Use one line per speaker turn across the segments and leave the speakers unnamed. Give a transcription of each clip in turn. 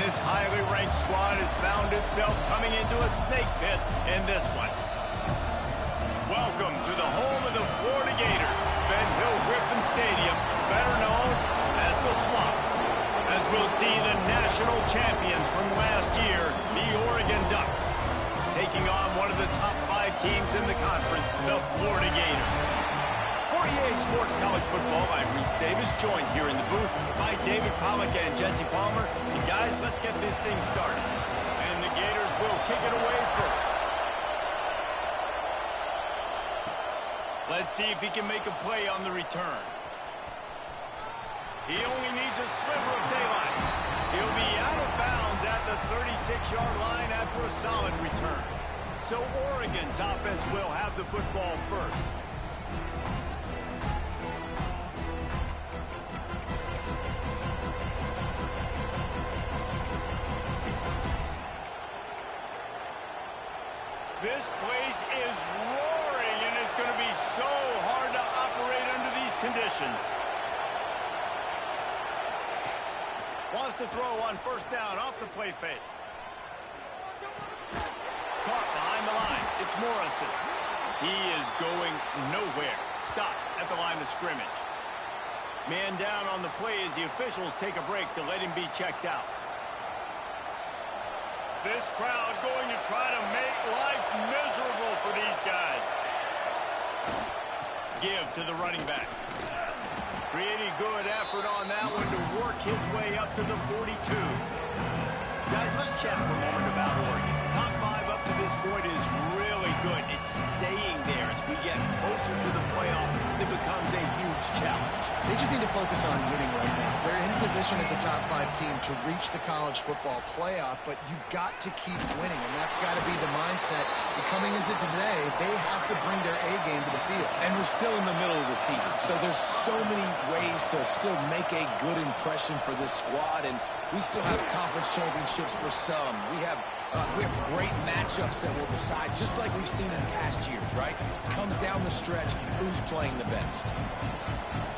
This highly ranked squad has found itself coming into a snake pit in this one. Welcome to the home of the Florida Gators, Ben Hill Griffin Stadium, better known as the Swamp, as we'll see the national champions from last year, the Oregon Ducks, taking on one of the top 5 teams in the conference, the Florida Gators. For EA Sports College Football, I'm Reese Davis, joined here in the booth by David Pollack and Jesse Palmer. And guys, let's get this thing started. And the Gators will kick it away first. Let's see if he can make a play on the return. He only needs a sliver of daylight. He'll be out of bounds at the 36-yard line after a solid return. So Oregon's offense will have the football first. This place is roaring, and it's going to be so hard to operate under these conditions. Wants to throw on first down off the play fake. Caught behind the line. It's Morrison. He is going nowhere. Stop at the line of scrimmage. Man down on the play as the officials take a break to let him be checked out. This crowd going to try to make life miserable for these guys. Give to the running back. Pretty good effort on that one to work his way up to the 42. Guys, let's chat for a moment about Oregon. Top 5 up to this point is really good. It's staying there as we get closer to the playoff. It becomes a huge challenge.
They just need to focus on winning right now. They're in position as a top 5 team to reach the college football playoff, but you've got to keep winning, and that's got to be the mindset. And coming into today, they have to bring their A game to the field.
And we're still in the middle of the season, so there's so many ways to still make a good impression for this squad, and we still have conference championships for some. We have great matchups that will decide, just like we've seen in past years, right? Comes down the stretch, who's playing the best.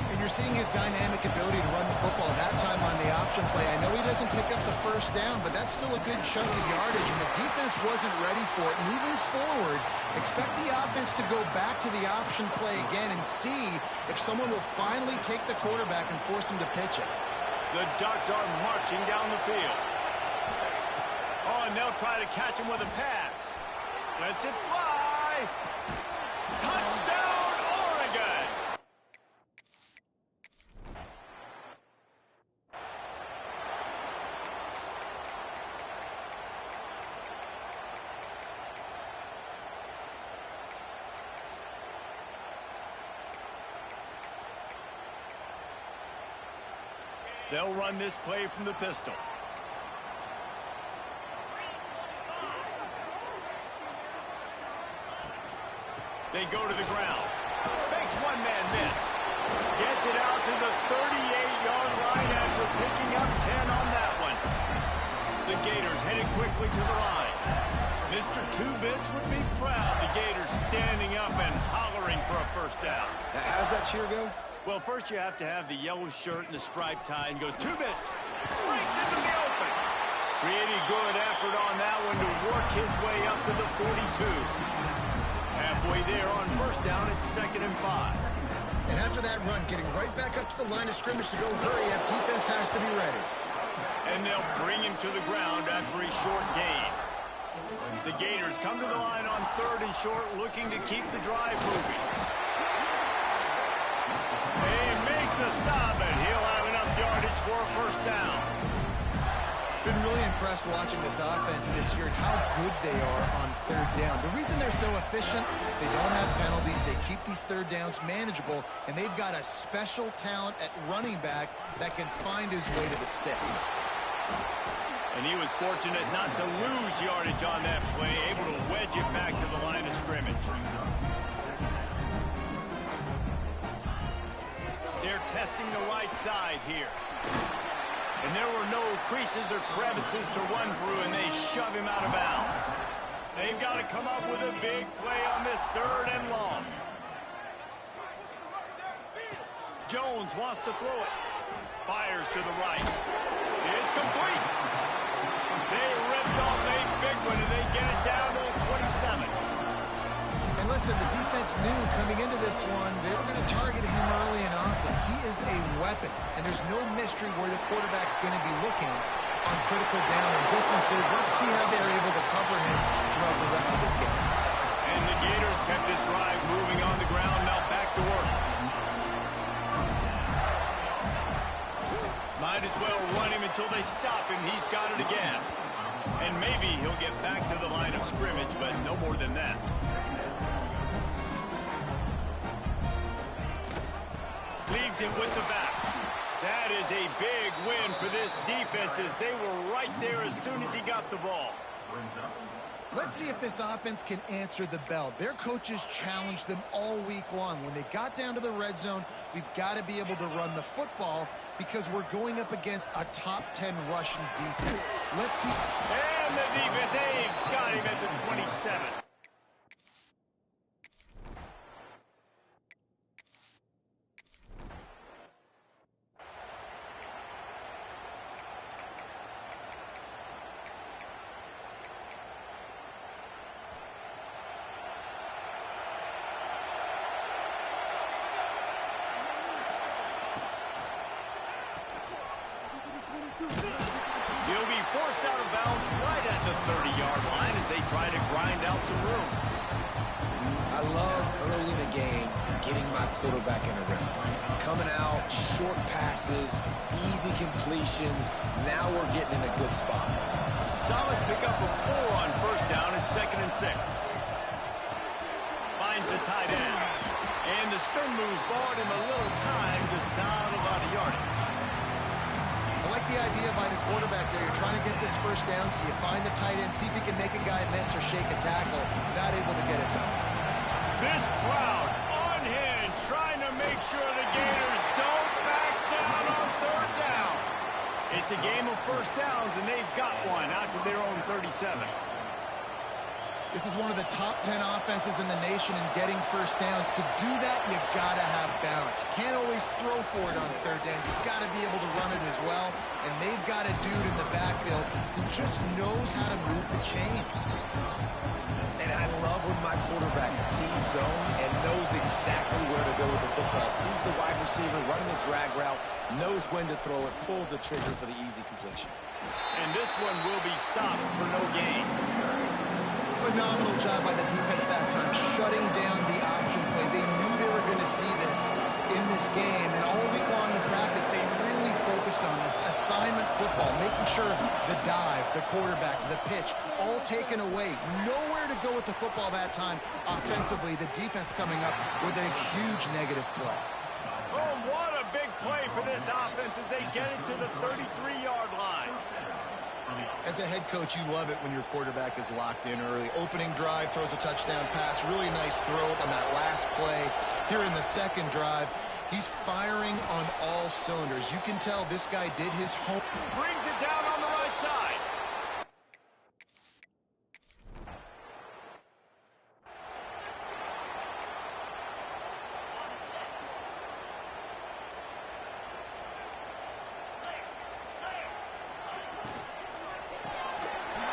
And you're seeing his dynamic ability to run the football that time on the option play. I know he doesn't pick up the first down, but that's still a good chunk of yardage, and the defense wasn't ready for it. Moving forward, expect the offense to go back to the option play again and see if someone will finally take the quarterback and force him to pitch it.
The Ducks are marching down the field. Oh, and they'll try to catch him with a pass. Lets it fly. Touchdown, Oregon! They'll run this play from the pistol. They go to the ground. Makes one man miss. Gets it out to the 38-yard line after picking up 10 on that one. The Gators headed quickly to the line. Mr. Two Bits would be proud. The Gators standing up and hollering for a first down.
How's that cheer go?
Well, first you have to have the yellow shirt and the striped tie and go 2 Bits. Breaks into the open. Pretty good effort on that one to work his way up to the 42. Halfway there on first down, it's 2nd and 5.
And after that run, getting right back up to the line of scrimmage to go hurry up, defense has to be ready.
And they'll bring him to the ground after a short gain. The Gators come to the line on 3rd and short, looking to keep the drive moving. They make the stop, and he'll have enough yardage for a first down.
Been really impressed watching this offense this year and how good they are on 3rd down. The reason they're so efficient, they don't have penalties, they keep these 3rd downs manageable, and they've got a special talent at running back that can find his way to the sticks.
And he was fortunate not to lose yardage on that play, able to wedge it back to the line of scrimmage. They're testing the right side here. And there were no creases or crevices to run through, and they shove him out of bounds. They've got to come up with a big play on this 3rd and long. Jones wants to throw it. Fires to the right. It's complete.
Listen, the defense knew coming into this one, they were going to target him early and often. He is a weapon, and there's no mystery where the quarterback's going to be looking on critical down and distances. Let's see how they're able to cover him throughout the rest of this game.
And the Gators kept this drive moving on the ground. Now back to work. Might as well run him until they stop him. He's got it again. And maybe he'll get back to the line of scrimmage, but no more than that. Leaves him with the back. That is a big win for this defense as they were right there as soon as he got the ball.
Let's see if this offense can answer the bell. Their coaches challenged them all week long. When they got down to the red zone, we've got to be able to run the football because we're going up against a top 10 Russian defense. Let's see.
And the defense, they've got him at the 27. He'll be forced out of bounds right at the 30-yard line as they try to grind out some room.
I love early in the game getting my quarterback in a rhythm. Coming out, short passes, easy completions. Now we're getting in a good spot.
Solid pickup of 4 on first down and 2nd and 6. Finds the tight end. And the spin moves bought him a little time, just not a lot of yardage.
I like the idea by the quarterback there. You're trying to get this first down, so you find the tight end, see if he can make a guy miss or shake a tackle. Not able to get it done.
This crowd unhinged, trying to make sure the Gators don't back down on 3rd down. It's a game of first downs, and they've got one out to their own 37.
This is one of the top 10 offenses in the nation in getting first downs. To do that, you got to have balance. You can't always throw for it on 3rd down. You've got to be able to run it as well. And they've got a dude in the backfield who just knows how to move the chains.
And I love when my quarterback sees zone and knows exactly where to go with the football. Sees the wide receiver running the drag route, knows when to throw it, pulls the trigger for the easy completion.
And this one will be stopped for no gain.
Phenomenal job by the defense that time, shutting down the option play. They knew they were going to see this in this game, and all week long in practice, they really focused on this assignment football, making sure the dive, the quarterback, the pitch, all taken away. Nowhere to go with the football that time. Offensively, the defense coming up with a huge negative play.
Oh, what a big play for this offense as they get it to the 33-yard line.
As a head coach, you love it when your quarterback is locked in early. Opening drive, throws a touchdown pass. Really nice throw on that last play. Here in the second drive, he's firing on all cylinders. You can tell this guy did his homework.
Brings it down on the right side.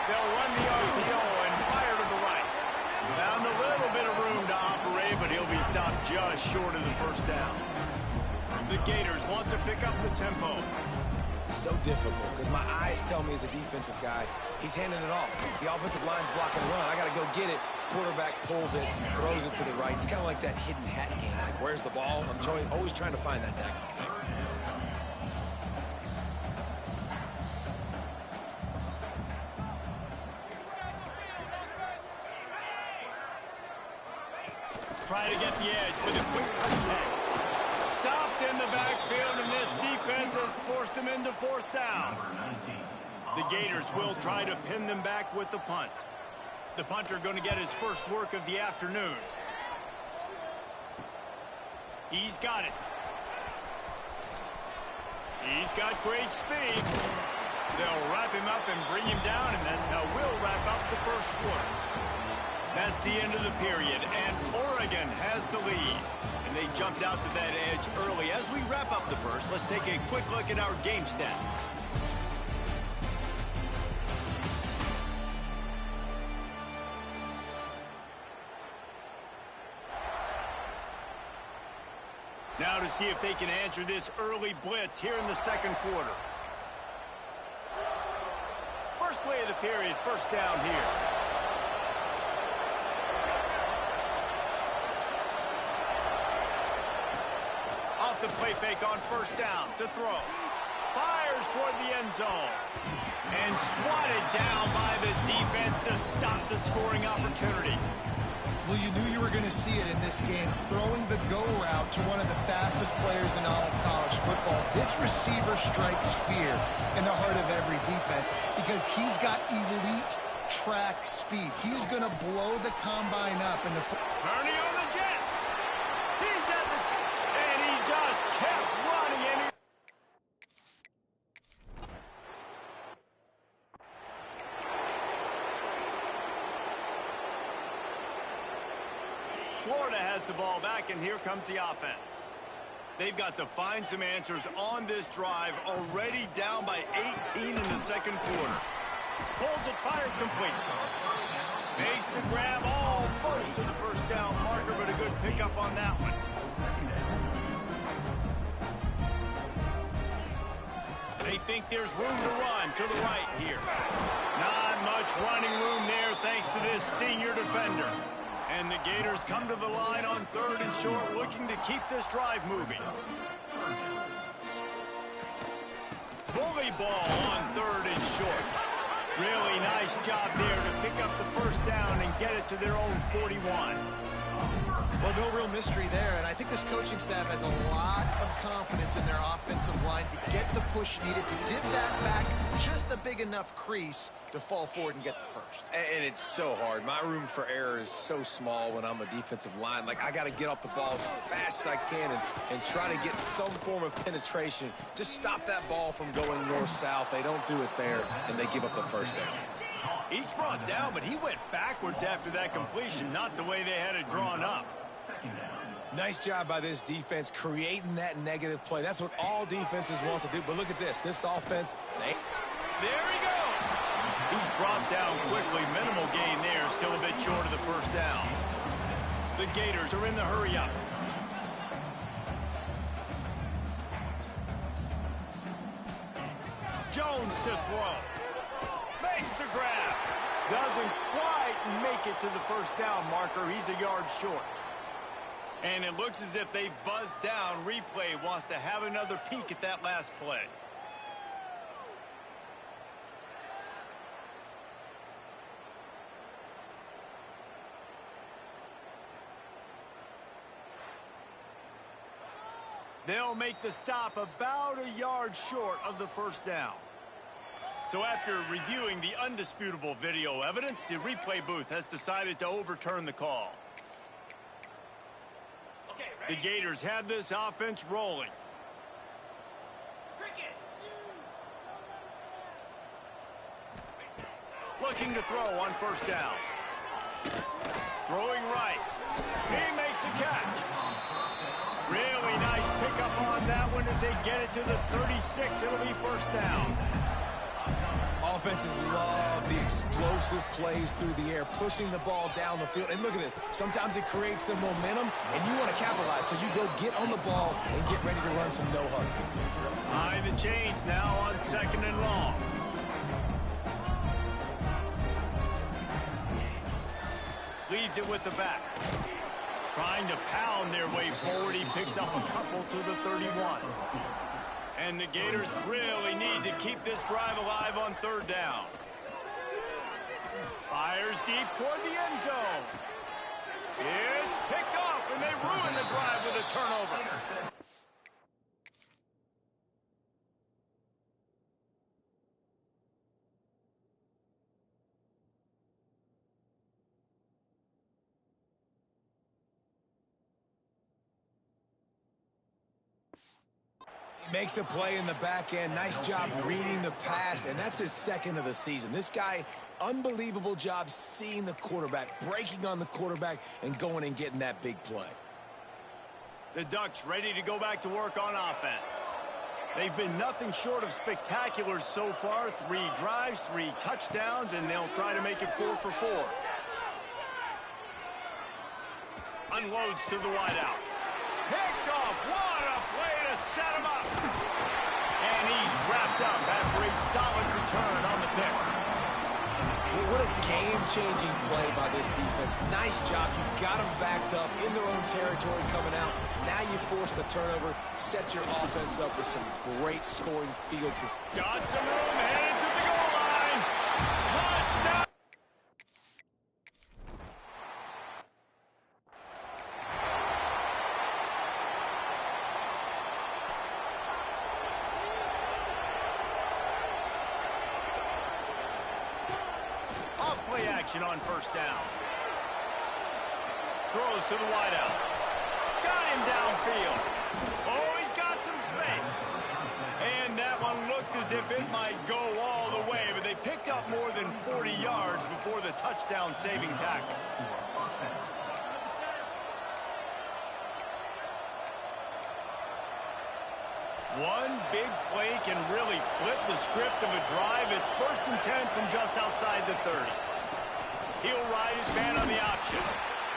They'll run the RPO and fire to the right. Found a little bit of room to operate, but he'll be stopped just short of the first down. The Gators want to pick up the tempo.
So difficult because my eyes tell me as a defensive guy, he's handing it off. The offensive line's blocking the run. I got to go get it. Quarterback pulls it, throws it to the right. It's kind of like that hidden hat game. Like, where's the ball? I'm always trying to find that daggone thing.
Try to get the edge with a quick touchdown. Stopped in the backfield, and this defense has forced him into 4th down. The Gators will try to pin them back with the punt. The punter going to get his first work of the afternoon. He's got it. He's got great speed. They'll wrap him up and bring him down, and that's how we'll wrap up the first quarter. That's the end of the period, and Oregon has the lead. And they jumped out to that edge early. As we wrap up the first, let's take a quick look at our game stats. Now to see if they can answer this early blitz here in the second quarter. First play of the period, first down here. Off the play fake on first down to throw. Fires toward the end zone. And swatted down by the defense to stop the scoring opportunity.
Well, you knew you were going to see it in this game, throwing the go route to one of the fastest players in all of college football. This receiver strikes fear in the heart of every defense because he's got elite track speed. He's going to blow the combine up in the...
Purdy on the Jets. He's at the top, and he just kept running. And he... Florida has the ball back, and here comes the offense. They've got to find some answers on this drive, already down by 18 in the second quarter. Pulls it, fired complete. Makes the grab almost to the first down marker, but a good pickup on that one. They think there's room to run to the right here. Not much running room there thanks to this senior defender. And the Gators come to the line on third and short, looking to keep this drive moving. Bully ball on third and short. Really nice job there to pick up the first down and get it to their own 41.
Well, no real mystery there, and I think this coaching staff has a lot of confidence in their offensive line to get the push needed to give that back just a big enough crease to fall forward and get the first.
And it's so hard. My room for error is so small when I'm a defensive line. Like, I got to get off the ball as fast as I can and try to get some form of penetration. Just stop that ball from going north-south. They don't do it there, and they give up the first down.
Each brought down, but he went backwards after that completion, not the way they had it drawn up.
Nice job by this defense creating that negative play. That's what all defenses want to do. But look at this. This offense,
there he goes. He's brought down quickly. Minimal gain there. Still a bit short of the first down. The Gators are in the hurry up. Jones to throw. Makes the grab. Doesn't quite make it to the first down marker. He's a yard short. And it looks as if they've buzzed down. Replay wants to have another peek at that last play. They'll make the stop about a yard short of the first down. So after reviewing the undisputable video evidence, the replay booth has decided to overturn the call. The Gators have this offense rolling. Looking to throw on first down. Throwing right. He makes a catch. Really nice pickup on that one as they get it to the 36. It'll be first down.
Offenses love the explosive plays through the air, pushing the ball down the field. And look at this. Sometimes it creates some momentum, and you want to capitalize. So you go get on the ball and get ready to run some no-huddle.
High the chains now on second and long. Leaves it with the back. Trying to pound their way forward. He picks up a couple to the 31. And the Gators really need to keep this drive alive on third down. Fires deep toward the end zone. It's picked off, and they ruin the drive with a turnover.
Makes a play in the back end. Nice job reading the pass, and that's his second of the season. This guy, unbelievable job seeing the quarterback, breaking on the quarterback, and going and getting that big play.
The Ducks ready to go back to work on offense. They've been nothing short of spectacular so far. 3 drives, 3 touchdowns, and they'll try to make it 4 for 4. Unloads to the wideout. picked off. What a play to set him up. And he's wrapped up after a solid return on the pick.
Well, what a game-changing play by this defense. Nice job. You got them backed up in their own territory coming out. Now you force the turnover, set your offense up with some great scoring field position.
Got some room, headed to the goal line. Touchdown. Off-play action on first down. Throws to the wideout. Got him downfield. Oh, he's got some space. And that one looked as if it might go all the way, but they picked up more than 40 yards before the touchdown-saving tackle. One big play can really flip the script of a drive. It's 1st and 10 from just outside the 30. He'll ride his man on the option.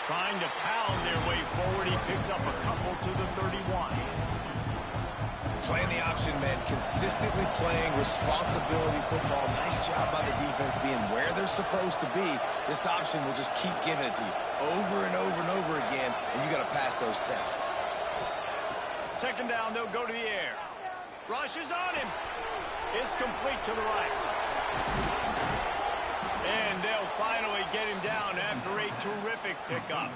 Trying to pound their way forward, he picks up a couple to the 31.
Playing the option, man. Consistently playing responsibility football. Nice job by the defense being where they're supposed to be. This option will just keep giving it to you over and over and over again, and you got to pass those tests.
2nd down, they'll go to the air. Rushes on him. It's complete to the right. And they'll finally get him down after a terrific pickup.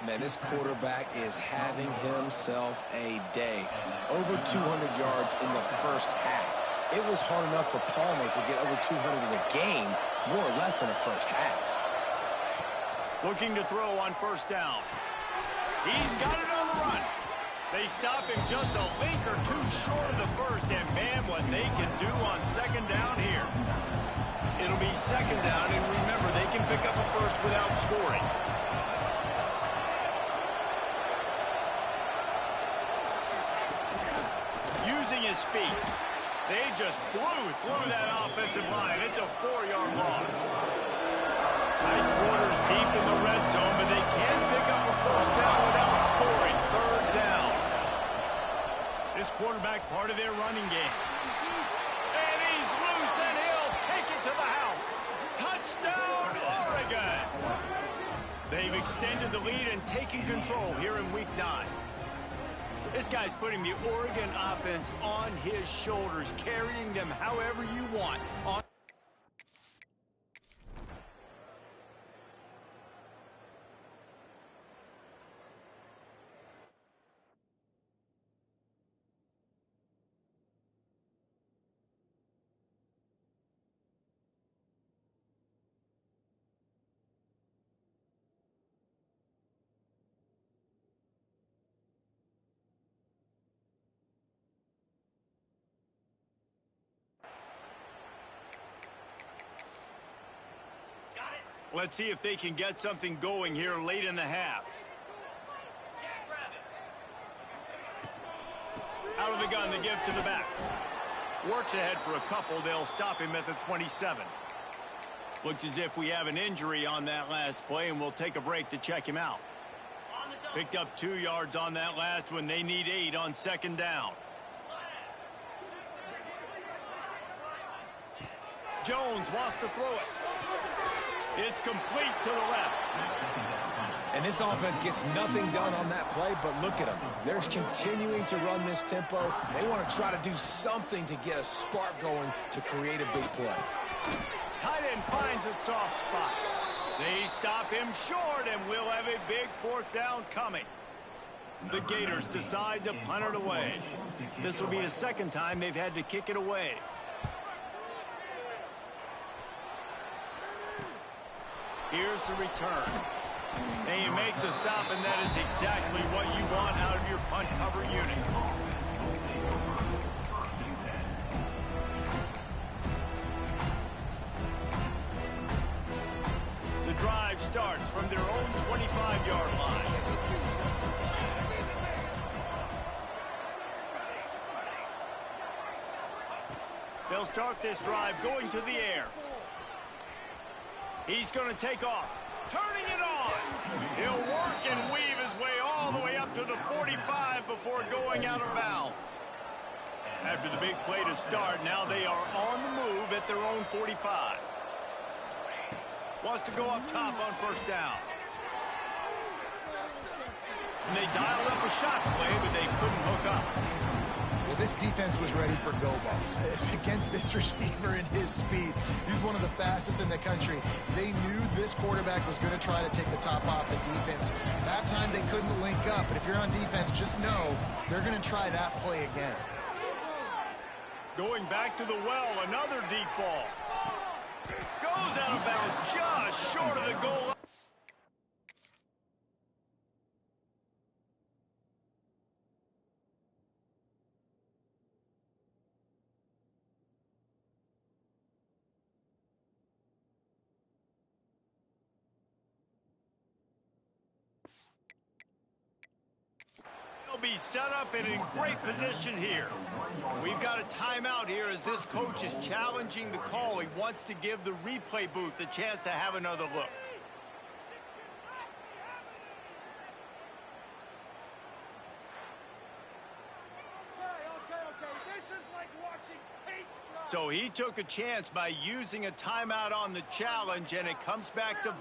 Man, this quarterback is having himself a day. Over 200 yards in the first half. It was hard enough for Palmer to get over 200 in a game, more or less in the first half.
Looking to throw on 1st down. He's got it on the run. They stop him just a link or two short of the first, and man, what they can do on 2nd down here. It'll be 2nd down, and remember, they can pick up a first without scoring. Using his feet, they just blew through that offensive line. It's a 4-yard loss. Tight quarters deep in the red zone, but they can't pick up a 1st down without scoring. 3rd down. This quarterback part of their running game. And he's loose, and he'll take it to the house. Touchdown, Oregon! They've extended the lead and taken control here in Week 9. This guy's putting the Oregon offense on his shoulders, carrying them however you want. Let's see if they can get something going here late in the half. Out of the gun, the give to the back. Works ahead for a couple. They'll stop him at the 27. Looks as if we have an injury on that last play, and we'll take a break to check him out. Picked up 2 yards on that last one. They need 8 on 2nd down. Jones wants to throw it. It's complete to the left.
And this offense gets nothing done on that play, but look at them. They're continuing to run this tempo. They want to try to do something to get a spark going to create a big play.
Tight end finds a soft spot. They stop him short, and we'll have a big 4th down coming. The Gators decide to punt it away. This will be the 2nd time they've had to kick it away. Here's the return. And you make the stop, and that is exactly what you want out of your punt cover unit. The drive starts from their own 25-yard line. They'll start this drive going to the air. He's going to take off. Turning it on. He'll work and weave his way all the way up to the 45 before going out of bounds. After the big play to start, now they are on the move at their own 45. Wants to go up top on first down. And they dialed up a shot play, but they couldn't hook up.
Well, this defense was ready for go balls. Against this receiver and his speed, he's one of the fastest in the country. They knew this quarterback was going to try to take the top off the defense. That time they couldn't link up, but if you're on defense, just know they're going to try that play again.
Going back to the well, another deep ball. Goes out of bounds just short of the goal line. They'll be set up and in great position here. We've got a timeout here as this coach is challenging the call. He wants to give the replay booth a chance to have another look.
Okay. This is like watching paint dry.
So he took a chance by using a timeout on the challenge, and it comes back to...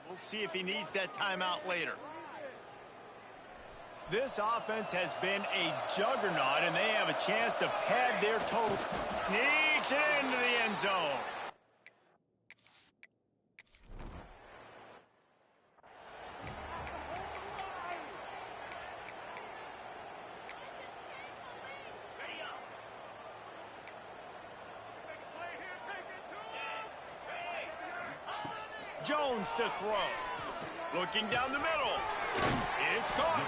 We'll see if he needs that timeout later. This offense has been a juggernaut, and they have a chance to pad their total. Sneaks it into the end zone. Jones to throw. Looking down the middle. It's caught.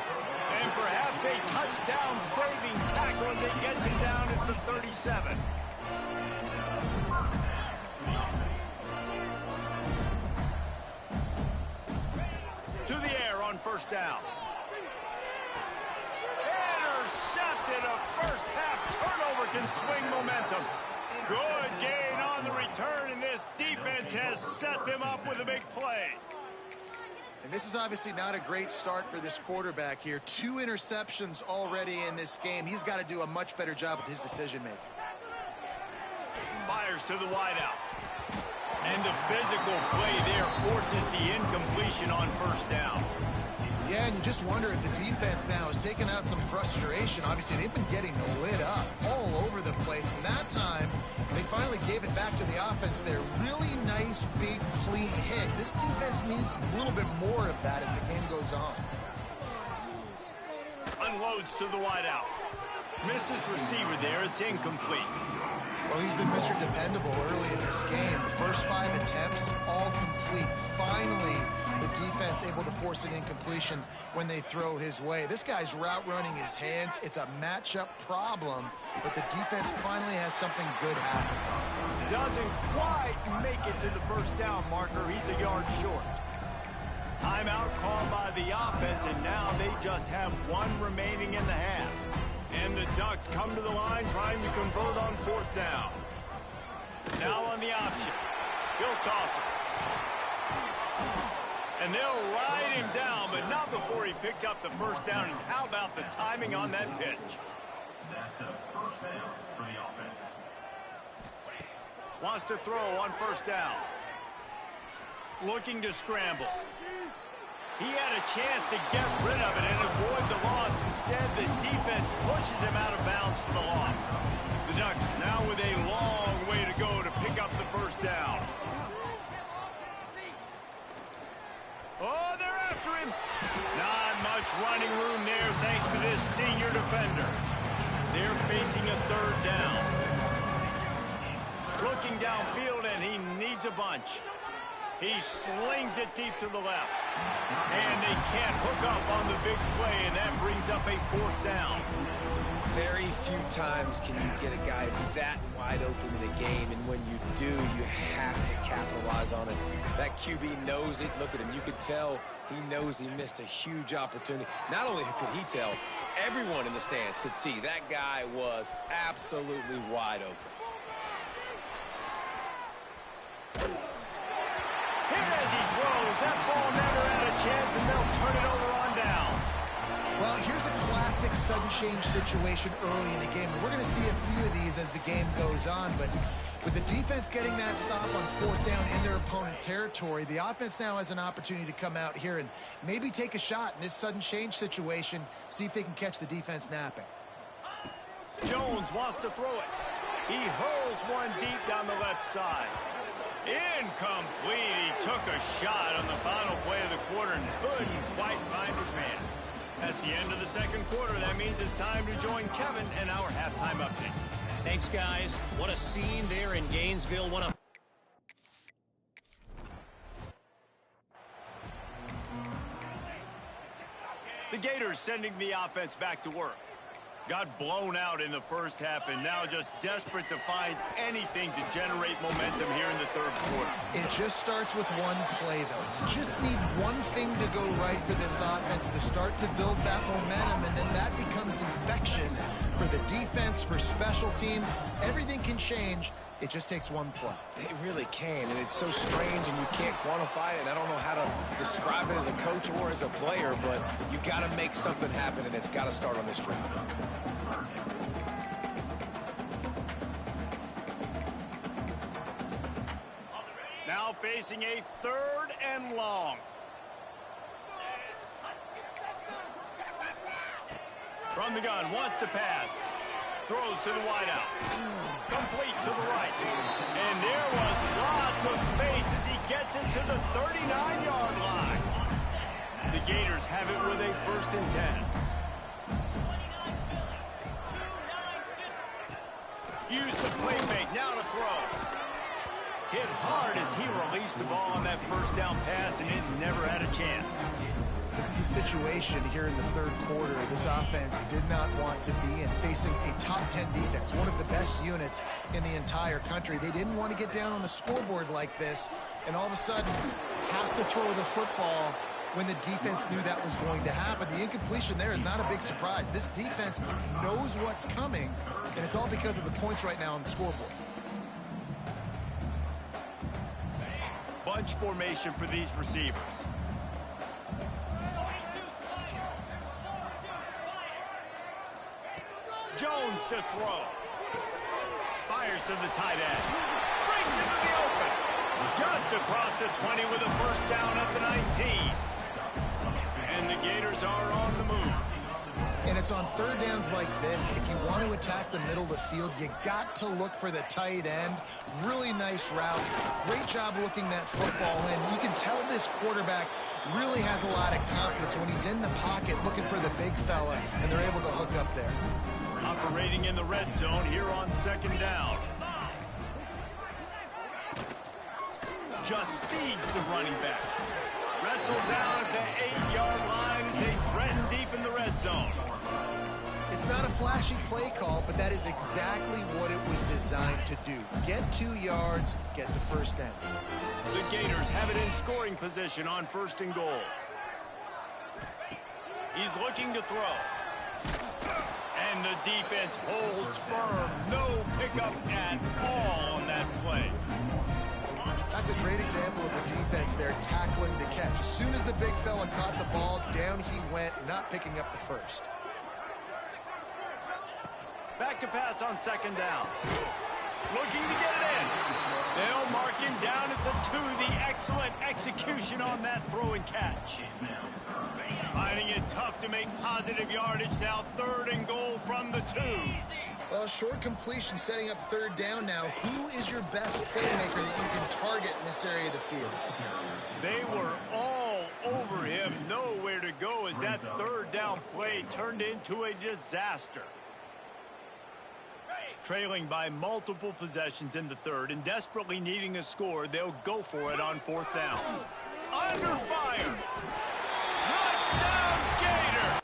And perhaps a touchdown-saving tackle as it gets him down at the 37. To the air on first down. Intercepted. A first-half turnover can swing momentum. Good gain on the return, and this defense has set them up with a big play.
And this is obviously not a great start for this quarterback here. 2 interceptions already in this game. He's got to do a much better job with his decision-making.
Fires to the wideout. And the physical play there forces the incompletion on first down.
Yeah, and you just wonder if the defense now has taken out some frustration. Obviously, they've been getting lit up all over the place. And that time, they finally gave it back to the offense there. Really nice, big, clean hit. This defense needs a little bit more of that as the game goes on.
Unloads to the wideout. Misses receiver there. It's incomplete.
Well, he's been Mr. Dependable early in this game. The first 5 attempts, all complete. Finally, the defense able to force an incompletion when they throw his way. This guy's route running his hands. It's a matchup problem, but the defense finally has something good happen.
Doesn't quite make it to the first down marker. He's a yard short. Timeout called by the offense, and now they just have 1 remaining in the half. And the Ducks come to the line trying to convert on fourth down. Now on the option. He'll toss it. And they'll ride him down, but not before he picks up the first down. And how about the timing on that pitch?
That's a first down for the offense.
Wants to throw on first down. Looking to scramble. He had a chance to get rid of it and avoid the loss. Instead, the defense pushes him out of bounds for the loss. The Ducks now with a long way to go to pick up the first down. Oh, they're after him. Not much running room there thanks to this senior defender. They're facing a third down. Looking downfield, and he needs a bunch. He slings it deep to the left. And they can't hook up on the big play, and that brings up a 4th down.
Very few times can you get a guy that wide open in a game, and when you do, you have to capitalize on it. That QB knows it. Look at him. You could tell he knows he missed a huge opportunity. Not only could he tell, everyone in the stands could see that guy was absolutely wide open.
Here as he throws, that ball never had a chance, and they'll turn it over on downs.
Well, here's a classic sudden change situation early in the game. And we're going to see a few of these as the game goes on. But with the defense getting that stop on 4th down in their opponent territory, the offense now has an opportunity to come out here and maybe take a shot in this sudden change situation, see if they can catch the defense napping.
Jones wants to throw it. He hurls one deep down the left side. Incomplete. He took a shot on the final play of the quarter and couldn't quite find his man. That's the end of the 2nd quarter. That means it's time to join Kevin and our halftime update.
Thanks, guys. What a scene there in Gainesville. What a...
The Gators sending the offense back to work. Got blown out in the first half and now just desperate to find anything to generate momentum here in the 3rd quarter.
It just starts with one play, though. You just need one thing to go right for this offense to start to build that momentum, and then that becomes infectious for the defense, for special teams. Everything can change. It just takes one play.
It really can, and it's so strange, and you can't quantify it, and I don't know how to describe it as a coach or as a player, but you got to make something happen, and it's got to start on this drive.
Now facing a 3rd and long. From the gun, wants to pass. Throws to the wideout. Complete to the right. And there was lots of space as he gets it to the 39-yard line. The Gators have it with a 1st and 10. Use the play fake. Now to throw. Hit hard as he released the ball on that 1st down pass, and it never had a chance.
This is a situation here in the 3rd quarter this offense did not want to be in, facing a top 10 defense, one of the best units in the entire country. They didn't want to get down on the scoreboard like this, and all of a sudden have to throw the football when the defense knew that was going to happen. The incompletion there is not a big surprise. This defense knows what's coming, and it's all because of the points right now on the scoreboard.
Bunch formation for these receivers. Jones to throw. Fires to the tight end. Breaks into the open. Just across the 20 with a 1st down at the 19. And the Gators are on the move.
And it's on 3rd downs like this. If you want to attack the middle of the field, you got to look for the tight end. Really nice route. Great job looking that football in. You can tell this quarterback really has a lot of confidence when he's in the pocket looking for the big fella, and they're able to hook up there.
Operating in the red zone here on 2nd down. Just feeds the running back. Wrestled down at the 8-yard line as they threaten deep in the red zone.
It's not a flashy play call, but that is exactly what it was designed to do. Get 2 yards, get the 1st down.
The Gators have it in scoring position on 1st and goal. He's looking to throw. And the defense holds firm. No pickup at all on that play.
That's a great example of the defense there tackling to catch. As soon as the big fella caught the ball, down he went, not picking up the 1st.
Back to pass on 2nd down. Looking to get it in. They'll mark him down at the 2. The excellent execution on that throw and catch. Finding it tough to make positive yardage now. 3rd and goal from the 2.
Well, short completion setting up 3rd down now. Who is your best playmaker that you can target in this area of the field?
They were all over him. Nowhere to go as that 3rd down play turned into a disaster. Trailing by multiple possessions in the third and desperately needing a score, they'll go for it on fourth down. Under fire. Touchdown, Gator!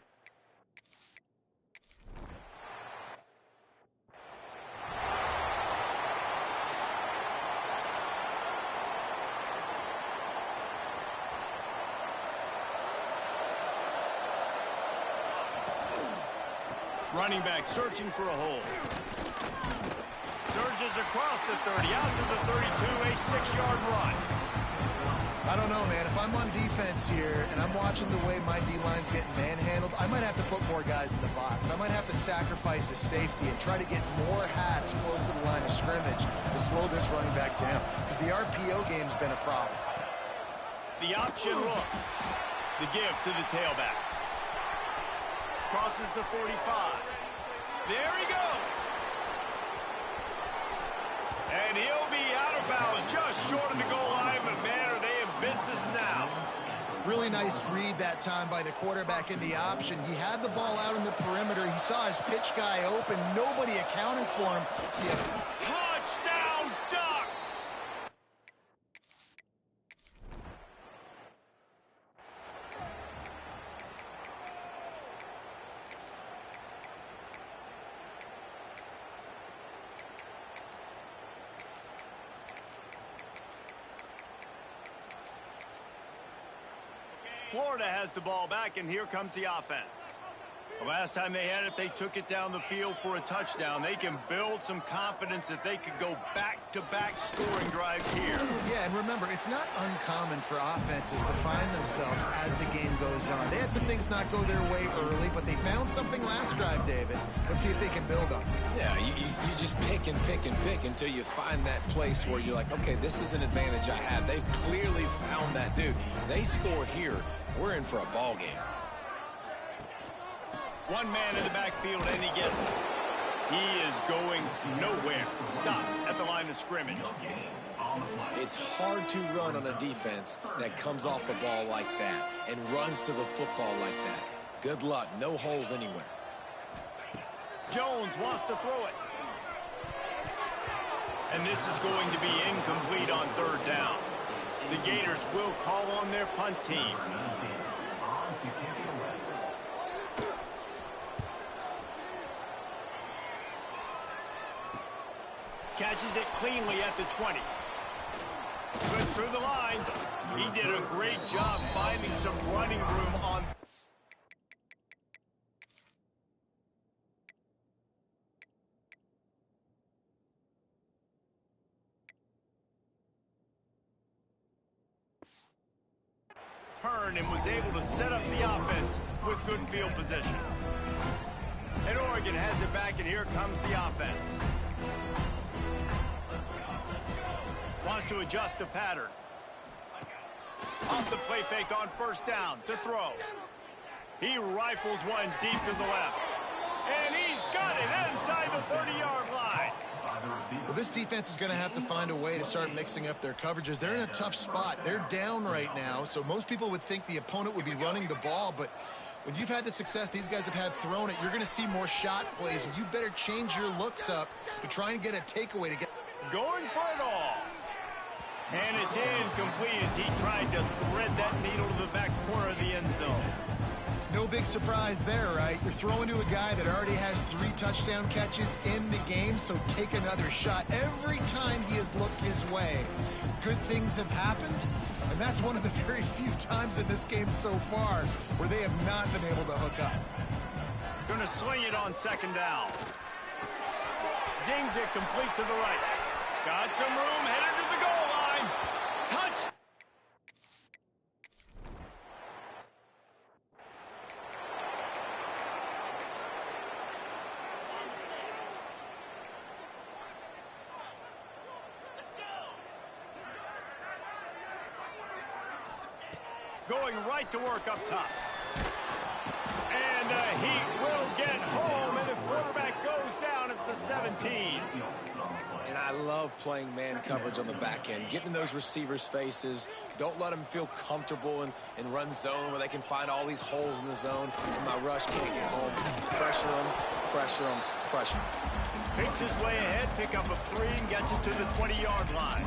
Running back searching for a hole. Surges across the 30, out to the 32, a 6-yard run.
I don't know, man. If I'm on defense here and I'm watching the way my D-line's getting manhandled, I might have to put more guys in the box. I might have to sacrifice a safety and try to get more hats close to the line of scrimmage to slow this running back down, because the RPO game's been a problem.
The option look. The give to the tailback. Crosses the 45. There he goes. And he'll be out of bounds just short of the goal line, but man, are they in business now.
Really nice read that time by the quarterback in the option. He had the ball out in the perimeter. He saw his pitch guy open. Nobody accounted for him. So you have
touchdown, Ducks! Florida has the ball back, and here comes the offense. The last time they had it, they took it down the field for a touchdown. They can build some confidence that they could go back-to-back scoring drives here.
Yeah, and remember, it's not uncommon for offenses to find themselves as the game goes on. They had some things not go their way early, but they found something last drive, David. Let's see if they can build on it.
Yeah, you just pick and pick and pick until you find that place where you're like, okay, this is an advantage I have. They've clearly found that dude. They score here. We're in for a ball game.
One man in the backfield, and he gets it. He is going nowhere. Stop at the line of scrimmage.
It's hard to run on a defense that comes off the ball like that and runs to the football like that. Good luck. No holes anywhere.
Jones wants to throw it. And this is going to be incomplete on third down. The Gators will call on their punt team. Catches it cleanly at the 20. Slips through the line. He did a great job finding some running room on. Turn and was able to set up the offense with good field position. And Oregon has it back, and here comes the offense. Wants to adjust the pattern. Off the play fake on first down to throw. He rifles one deep to the left. And he's got it inside the 30-yard line.
Well, this defense is going to have to find a way to start mixing up their coverages. They're in a tough spot. They're down right now, so most people would think the opponent would be running the ball, but when you've had the success these guys have had throwing it, you're going to see more shot plays, and you better change your looks up to try and get a takeaway to get
going for it all. And it's incomplete as he tried to thread that needle to the back corner of the end zone.
No big surprise there, right? You're throwing to a guy that already has 3 touchdown catches in the game, so take another shot. Every time he has looked his way, good things have happened, and that's one of the very few times in this game so far where they have not been able to hook up.
Gonna swing it on second down. Zings it complete to the right. Got some room, headed to the goal line. Touch! Going right to work up top. And the Heat will get home, and the quarterback goes down at the 17.
And I love playing man coverage on the back end, getting in those receivers' faces. Don't let them feel comfortable in run zone where they can find all these holes in the zone, and my rush can't get home. Pressure them. pressure him, pressure him.
Picks his way ahead, pick up of 3, and gets it to the 20-yard line.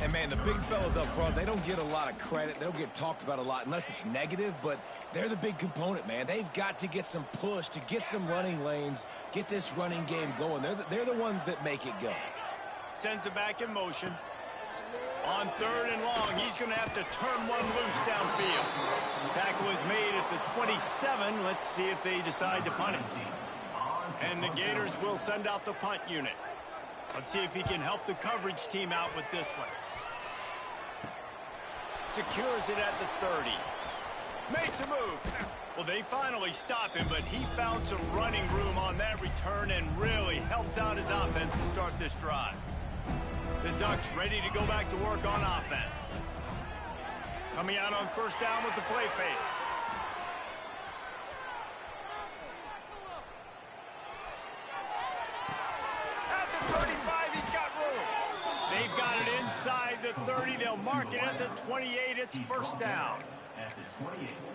And, man, the big fellas up front, they don't get a lot of credit. They don't get talked about a lot unless it's negative, but they're the big component, man. They've got to get some push, to get some running lanes, get this running game going. They're the ones that make it go.
Sends it back in motion. On 3rd and long, he's going to have to turn one loose downfield. Tackle is made at the 27. Let's see if they decide to punt it. And the Gators will send out the punt unit. Let's see if he can help the coverage team out with this one. Secures it at the 30. Makes a move. Well, they finally stop him, but he found some running room on that return and really helps out his offense to start this drive. The Ducks ready to go back to work on offense. Coming out on 1st down with the play fake. At the 35, he's got room. They've got it inside the 30. They'll mark it at the 28. It's 1st down.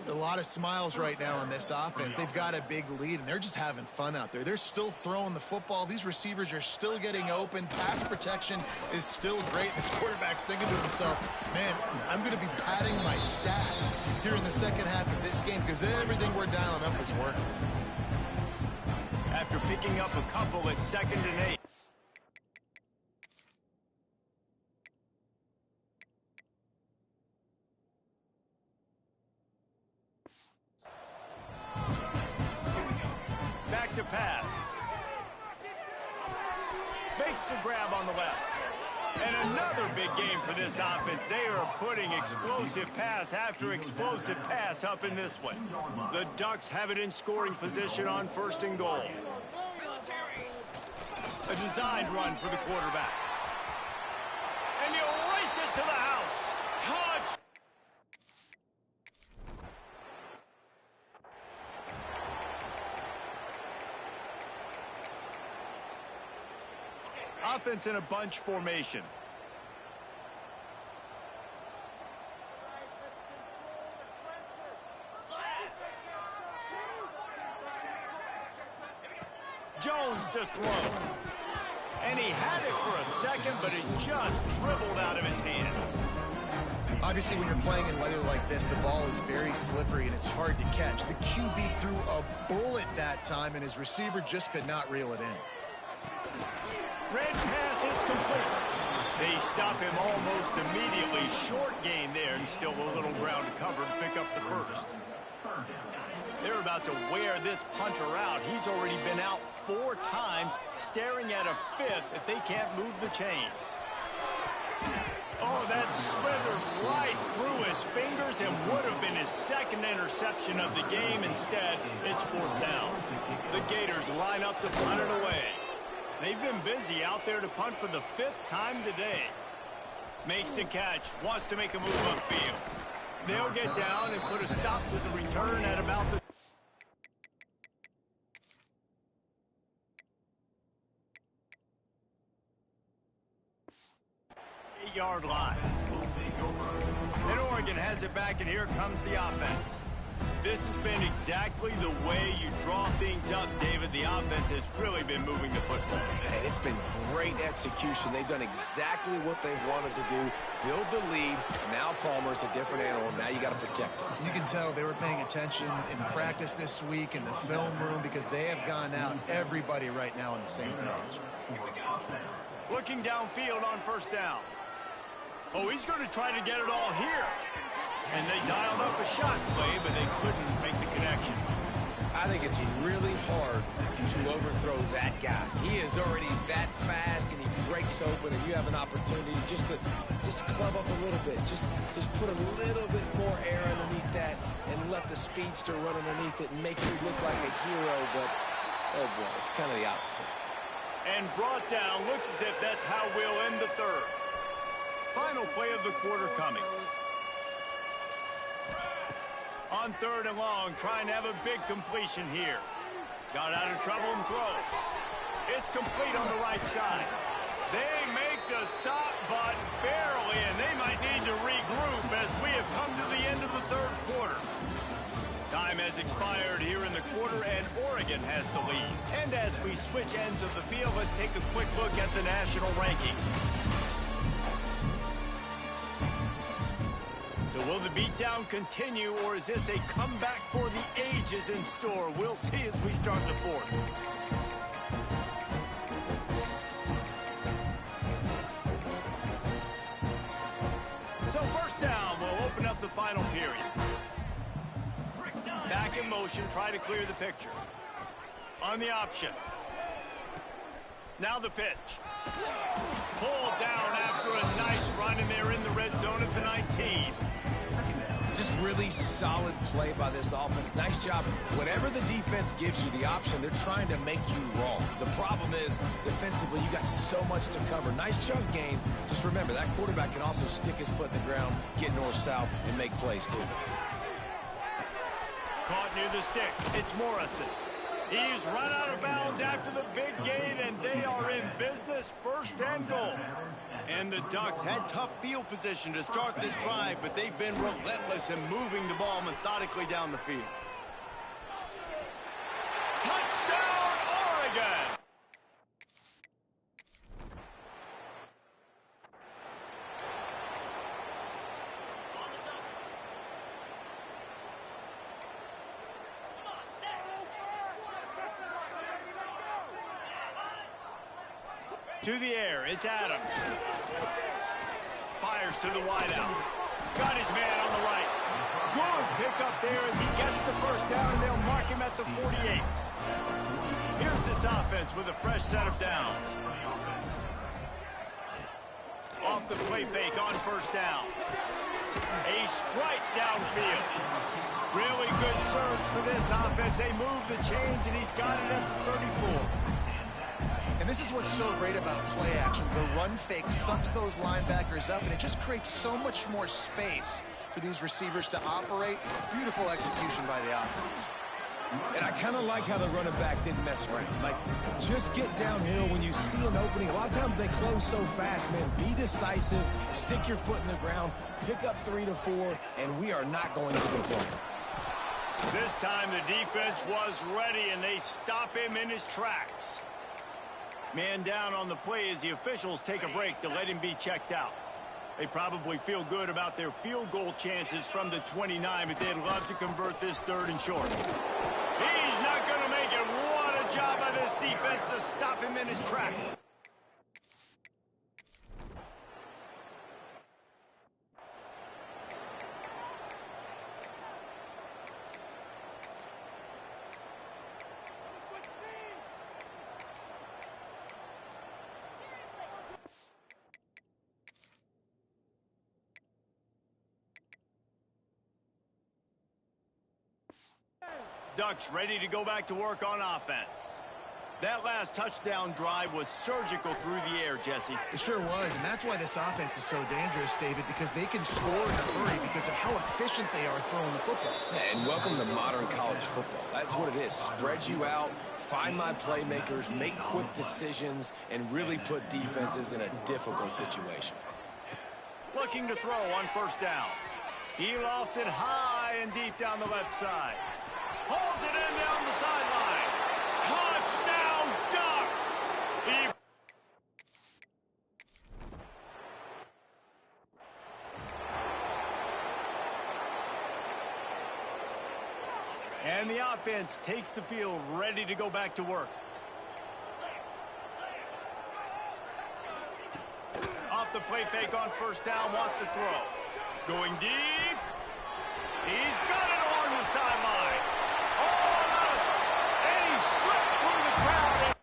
A lot of smiles right now on this offense. They've got a big lead, and they're just having fun out there. They're still throwing the football. These receivers are still getting open. Pass protection is still great. This quarterback's thinking to himself, man, I'm going to be padding my stats here in the second half of this game because everything we're dialing up is working.
After picking up a couple at 2nd and 8. Back to pass. Makes the grab on the left. And another big game for this offense. They are putting explosive pass after explosive pass up in this one. The Ducks have it in scoring position on 1st and goal. A designed run for the quarterback. And he'll race it to the house. Touch! Offense in a bunch formation. Jones to throw. And he had it for a second, but it just dribbled out of his hands.
Obviously, when you're playing in weather like this, the ball is very slippery and it's hard to catch. The QB threw a bullet that time, and his receiver just could not reel it in.
Red pass, it's complete. They stop him almost immediately. Short gain there, and still a little ground to cover to pick up the 1st. They're about to wear this punter out. He's already been out 4 times, staring at a 5th if they can't move the chains. Oh, that slithered right through his fingers and would have been his 2nd interception of the game. Instead, it's 4th down. The Gators line up to punt it away. They've been busy out there to punt for the 5th time today. Makes the catch, wants to make a move upfield. They'll get down and put a stop to the return at about the 8-yard line. And Oregon has it back, and here comes the offense. This has been exactly the way you draw things up, David. The offense has really been moving the football.
And it's been great execution. They've done exactly what they've wanted to do. Build the lead. Now Palmer's a different animal. Now you got to protect him.
You can tell they were paying attention in practice this week in the film room because they have gone out, everybody right now on the same page.
Looking downfield on 1st down. Oh, he's going to try to get it all here. And they dialed up a shot play, but they couldn't make the connection.
I think it's really hard to overthrow that guy. He is already that fast, and he breaks open, and you have an opportunity just to club up a little bit. Just put a little bit more air underneath that and let the speedster run underneath it and make you look like a hero. But, oh, boy, it's kind of the opposite.
And brought down. Looks as if that's how we'll end the 3rd. Final play of the quarter coming. On 3rd and long, trying to have a big completion here. Got out of trouble and throws. It's complete on the right side. They make the stop, but barely, and they might need to regroup as we have come to the end of the 3rd quarter. Time has expired here in the quarter, and Oregon has the lead. And as we switch ends of the field, let's take a quick look at the national rankings. So will the beatdown continue, or is this a comeback for the ages in store? We'll see as we start the fourth. So first down, we'll open up the final period. Back in motion, try to clear the picture. On the option. Now the pitch. Pulled down after a nice run, and they're in the red zone at the 19.
Just really solid play by this offense. Nice job. Whenever the defense gives you the option, they're trying to make you wrong. The problem is, defensively, you got so much to cover. Nice chunk gain. Just remember, that quarterback can also stick his foot in the ground, get north-south, and make plays, too.
Caught near the stick. It's Morrison. He's run out of bounds after the big gain, and they are in business, first and goal. And the Ducks had tough field position to start this drive, but they've been relentless in moving the ball methodically down the field. Touchdown, Oregon! To the air, it's Adams. Fires to the wideout. Got his man on the right. Good pickup there as he gets the first down, and they'll mark him at the 48. Here's this offense with a fresh set of downs. Off the play fake on first down. A strike downfield. Really good surge for this offense. They move the chains, and he's got it at the 34.
And this is what's so great about play action. The run fake sucks those linebackers up, and it just creates so much more space for these receivers to operate. Beautiful execution by the offense.
And I kind of like how the running back didn't mess around. Like, just get downhill when you see an opening. A lot of times they close so fast, man. Be decisive, stick your foot in the ground, pick up 3 to 4, and we are not going to complain.
This time the defense was ready, and they stop him in his tracks. Man down on the play as the officials take a break to let him be checked out. They probably feel good about their field goal chances from the 29, but they'd love to convert this third and short. He's not going to make it. What a job by this defense to stop him in his tracks. Ducks ready to go back to work on offense. That last touchdown drive was surgical through the air, Jesse.
It sure was, and that's why this offense is so dangerous, David, because they can score in a hurry because of how efficient they are throwing the football.
And welcome to modern college football. That's what it is. Spread you out, find my playmakers, make quick decisions, and really put defenses in a difficult situation.
Looking to throw on first down. He lofts it high and deep down the left side. Pulls it in down the sideline. Touchdown, Ducks! And the offense takes the field, ready to go back to work. Off the play fake on first down, wants to throw. Going deep. He's got it along the sideline. Oh, nice. And he slipped through the crowd.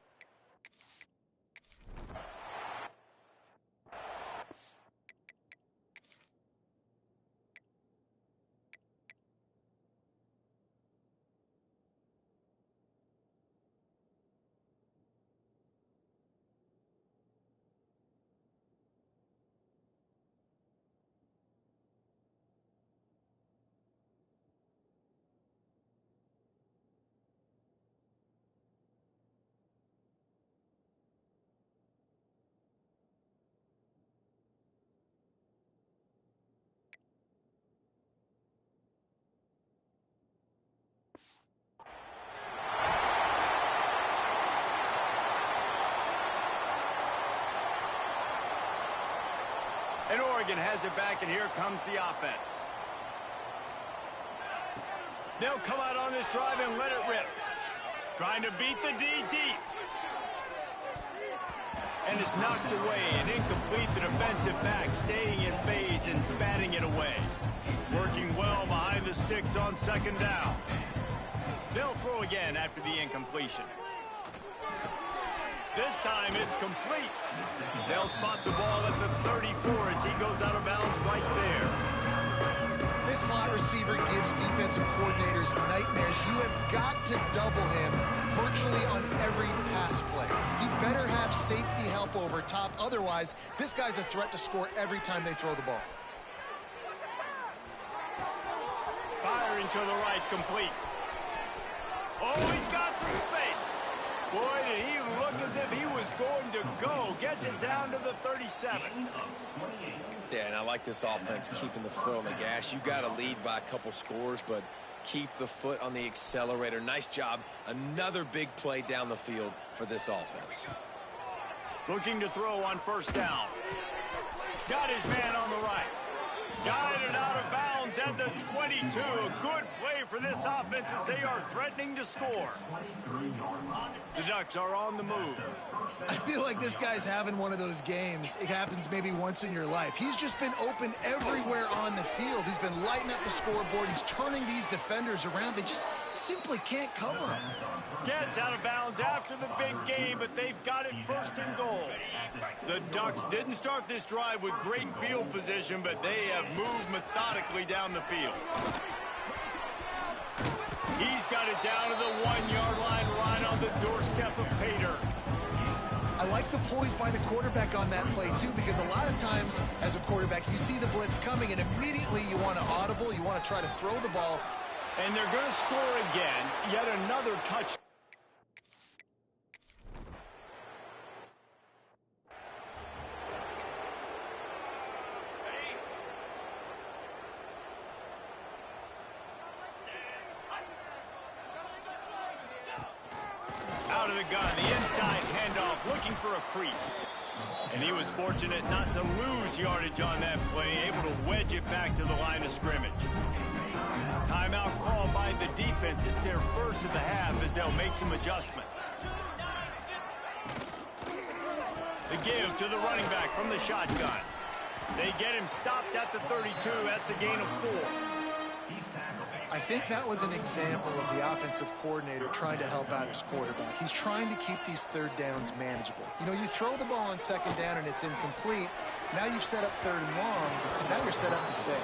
And Oregon has it back, and here comes the offense. They'll come out on this drive and let it rip. Trying to beat the D deep. And it's knocked away and incomplete. The defensive back staying in phase and batting it away. Working well behind the sticks on second down. They'll throw again after the incompletion. This time it's complete. They'll spot the ball at the 34 as he goes out of bounds right there.
This slot receiver gives defensive coordinators nightmares. You have got to double him virtually on every pass play. He better have safety help over top. Otherwise, this guy's a threat to score every time they throw the ball.
Firing to the right, complete. Oh, he's got some space. Boy, did he look as if he was going to go. Gets it down to the 37.
Yeah, and I like this offense keeping the foot on the gas. You got to lead by a couple scores, but keep the foot on the accelerator. Nice job. Another big play down the field for this offense.
Looking to throw on first down. Got his man on the right. Got it out of bounds at the 22. A good play for this offense as they are threatening to score. The Ducks are on the move.
I feel like this guy's having one of those games. It happens maybe once in your life. He's just been open everywhere on the field. He's been lighting up the scoreboard. He's turning these defenders around. They just simply can't cover him.
Gets out of bounds after the big game, but they've got it first and goal. The Ducks didn't start this drive with great field position, but they have moved methodically down the field. He's got it down to the 1-yard line, right on the doorstep of Pater.
I like the poise by the quarterback on that play, too, because a lot of times as a quarterback, you see the blitz coming, and immediately you want to audible, you want to try to throw the ball.
And they're going to score again, yet another touch. Out of the gun, the inside handoff, looking for a crease. And he was fortunate not to lose yardage on that play, able to wedge it back to the line of scrimmage. Timeout called by the defense. It's their first of the half as they'll make some adjustments. The give to the running back from the shotgun. They get him stopped at the 32. That's a gain of 4.
I think that was an example of the offensive coordinator trying to help out his quarterback. He's trying to keep these third downs manageable. You know, you throw the ball on second down and it's incomplete. Now you've set up third and long, and now you're set up to fail.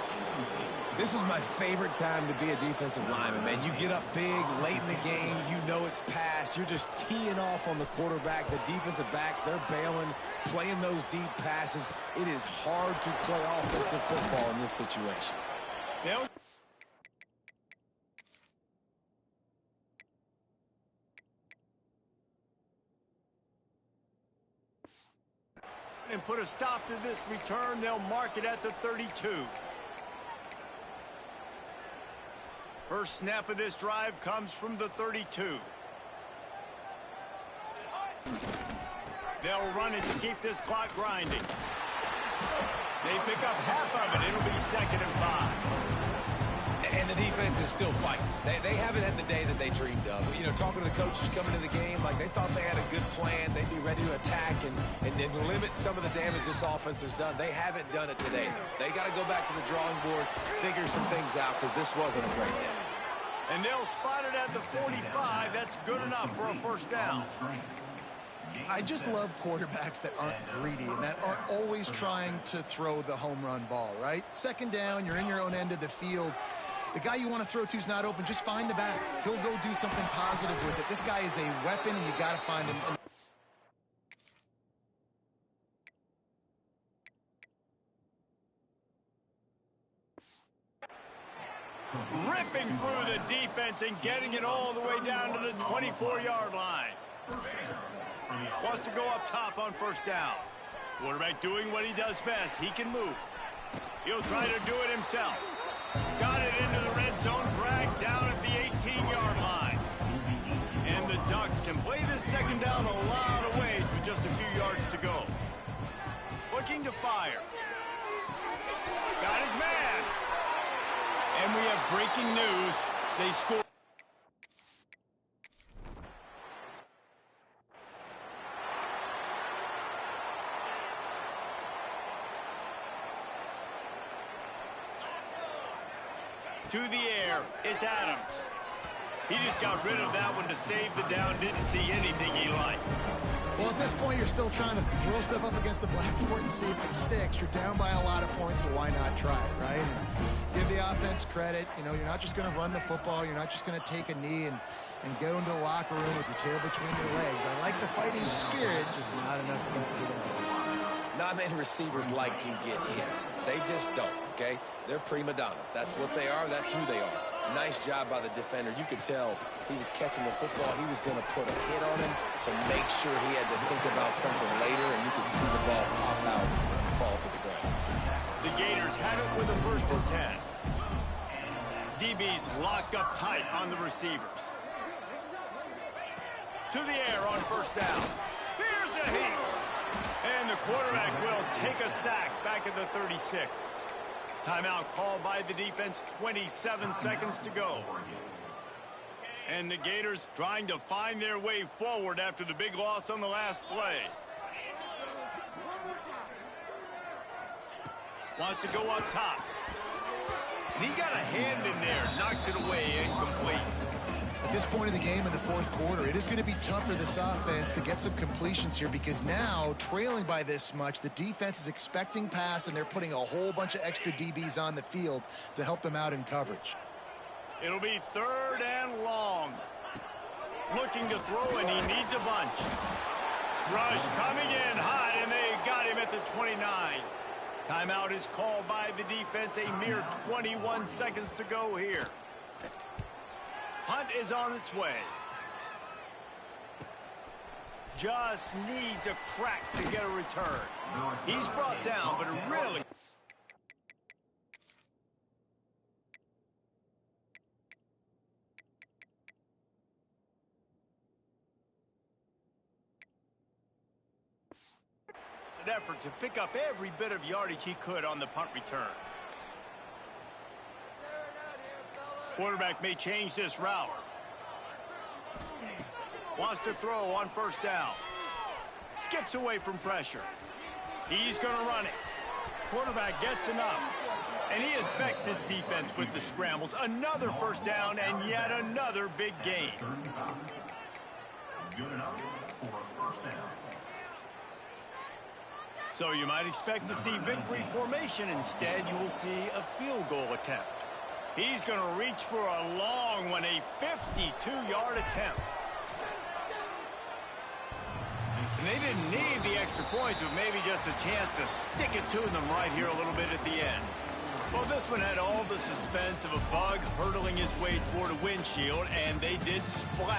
This is my favorite time to be a defensive lineman, man. You get up big, late in the game, you know it's past. You're just teeing off on the quarterback. The defensive backs, they're bailing, playing those deep passes. It is hard to play offensive football in this situation.
And put a stop to this return. They'll mark it at the 32. First snap of this drive comes from the 32. They'll run it to keep this clock grinding. They pick up half of it. It'll be 2nd and 5.
And the defense is still fighting. They haven't had the day that they dreamed of. You know, talking to the coaches coming to the game, like they thought they had a good plan. They'd be ready to attack and limit some of the damage this offense has done. They haven't done it today, though. They got to go back to the drawing board, figure some things out, because this wasn't a great day.
And they'll spot it at the 45. That's good enough for a first down.
I just love quarterbacks that aren't greedy and that aren't always trying to throw the home run ball, right? Second down, you're in your own end of the field. The guy you want to throw to is not open. Just find the back. He'll go do something positive with it. This guy is a weapon, and you got to find him.
Ripping through the defense and getting it all the way down to the 24-yard line. Wants to go up top on first down. Quarterback doing what he does best. He can move. He'll try to do it himself. Got it into the red zone, dragged down at the 18-yard line. And the Ducks can play this second down a lot of ways with just a few yards to go. Looking to fire. And we have breaking news. They scored. To the air, it's Adams. He just got rid of that one to save the down, didn't see anything he liked.
Well, at this point, you're still trying to throw stuff up against the blackboard and see if it sticks. You're down by a lot of points, so why not try it, right? And give the offense credit. You know, you're not just going to run the football. You're not just going to take a knee and go into the locker room with your tail between your legs. I like the fighting spirit, just not enough of that today.
Not many receivers like to get hit. They just don't, okay? They're prima donnas. That's what they are. That's who they are. Nice job by the defender. You could tell he was catching the football. He was going to put a hit on him to make sure he had to think about something later, and you could see the ball pop out and fall to the ground.
The Gators have it with a 1st and 10. DB's locked up tight on the receivers. To the air on 1st down. Here's a heat. And the quarterback will take a sack back at the 36. Timeout called by the defense, 27 seconds to go. And the Gators trying to find their way forward after the big loss on the last play. Wants to go up top. And he got a hand in there, knocks it away, incomplete.
At this point in the game in the 4th quarter, it is going to be tough for this offense to get some completions here because now, trailing by this much, the defense is expecting pass, and they're putting a whole bunch of extra DBs on the field to help them out in coverage.
It'll be 3rd and long. Looking to throw, and he needs a bunch. Rush coming in high, and they got him at the 29. Timeout is called by the defense. A mere 21 seconds to go here. Hunt is on its way. Just needs a crack to get a return. He's brought down, but it really... an effort to pick up every bit of yardage he could on the punt return. Quarterback may change this route. Wants to throw on 1st down. Skips away from pressure. He's going to run it. Quarterback gets enough. And he affects his defense with the scrambles. Another 1st down and yet another big gain.
Good enough for a 1st down.
So you might expect to see victory formation. Instead, you will see a field goal attempt. He's going to reach for a long one, a 52-yard attempt. And they didn't need the extra points, but maybe just a chance to stick it to them right here a little bit at the end. Well, this one had all the suspense of a bug hurtling his way toward a windshield, and they did splatter.